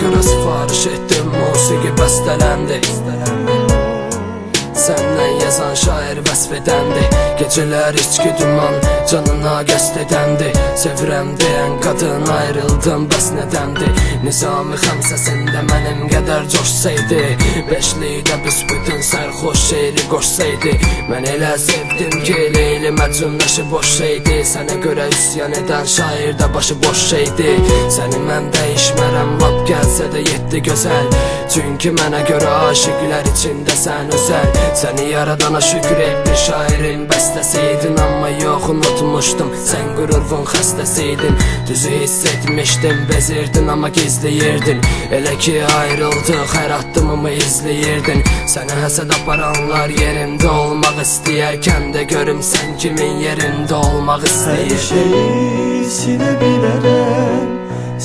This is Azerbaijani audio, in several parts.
görə sifariş etdim, musiqi bəstələndi. Səndən yazan şair vəsf edəndi. Gecələr içki duman canına qəsd edəndi. Sevirəm deyən qadın ayrıldım bəs nədəndi. Nizami xəmsəsində mənim qədər coşsaydı, beşlikdə büsbütün sərxoş şeiri qoşsaydı. Mən elə sevdim ki Leyli Məcnun nəşi boş şeydi. Sənə görə üsyan edən şair də başı boş şeydi. Səni mən dəyişmərəm, lap gəlsə də yetdi gözəl. Çünki mənə görə aşıqlər içində sən özəl. Səni yaradana şükür etdi şairin bəstəsiydin. Amma yox unutmuşdum, sən qürurun xəstəsiydin. Düzü hiss etmişdim, bezirdin amma gizliyirdin. Elə ki ayrıldıq, hər addımımı izləyirdin. Səni həsəd aparanlar yerimdə olmaq istəyərkən də görüm sən kimin yerində olmaq istəyir. Hər şeyi silə bilərəm,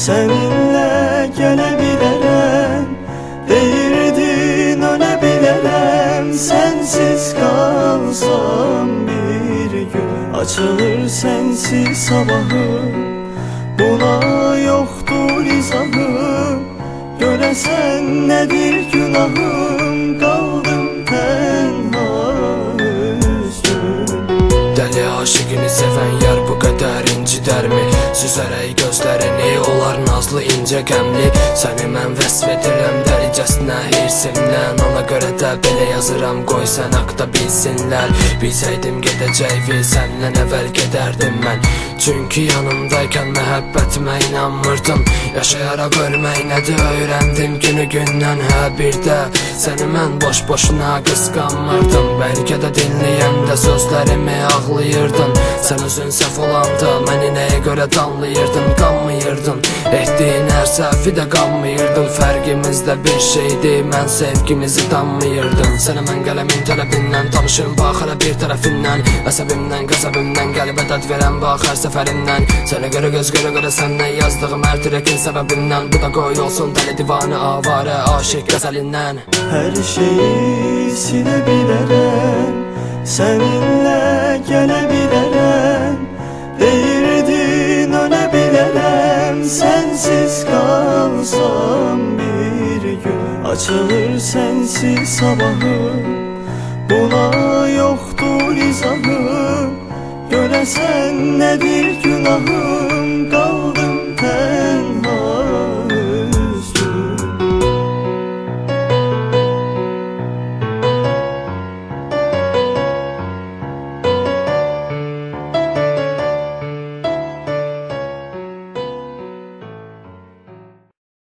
səninlə gələ bilərəm. Deyirdin ölə bilərəm, sənsiz qalsam bir gün. Açılır sənsiz sabahım, buna yoxdur izahım. Görəsən nədir günahım, qaldım tənha üzgün. Dəli aşıqını sevən yar bu qədər incidərmi? Süzərək gözlərini, olar nazlı incə qəmli. Səni mən vəsf edirəm dəlicəsinə hirsimdən. Ona görə də belə yazıram, qoy sən haqda bilsinlər. Bilsəydim gedəcəkvi səndən əvvəl gedərdim mən. Çünki yanımdaykən məhəbbətimə inanmırdım. Yaşayaraq ölmək nədir öyrəndim günü gündən. Hə bir də səni mən boş-boşuna qısqanmırdım. Bəlkə də dinləyəndə sözlərimi ağlayırdın. Sən özün səhv olanda məni nəyə görə danlayırdın, qanmıyırdın. Etdiyin hər səhvi də qanmıyırdın. Fərqimiz də bir şeydi, mən sevgimizi danmıyırdım. Sənə mən qələmin tələbindən tanışım, bax hələ bir tərəfindən. Əsəbimdən, qəzəbimdən qəlbə dad verən bax hər səfərindən. Sənə görə göz görə görə səndən yazdığım hər trekin səbəbindən. Bu da qoy olsun dəli divanə avarə aşıq qəzəlindən. Hər şeyi silə bilərəm, səninlə gələ bilərəm. Deyirdin ölə bilərəm, sənsiz qalsam bir gün. Açılır sənsiz sabahım, buna yoxdur izahım. Görəsən nədir günahım,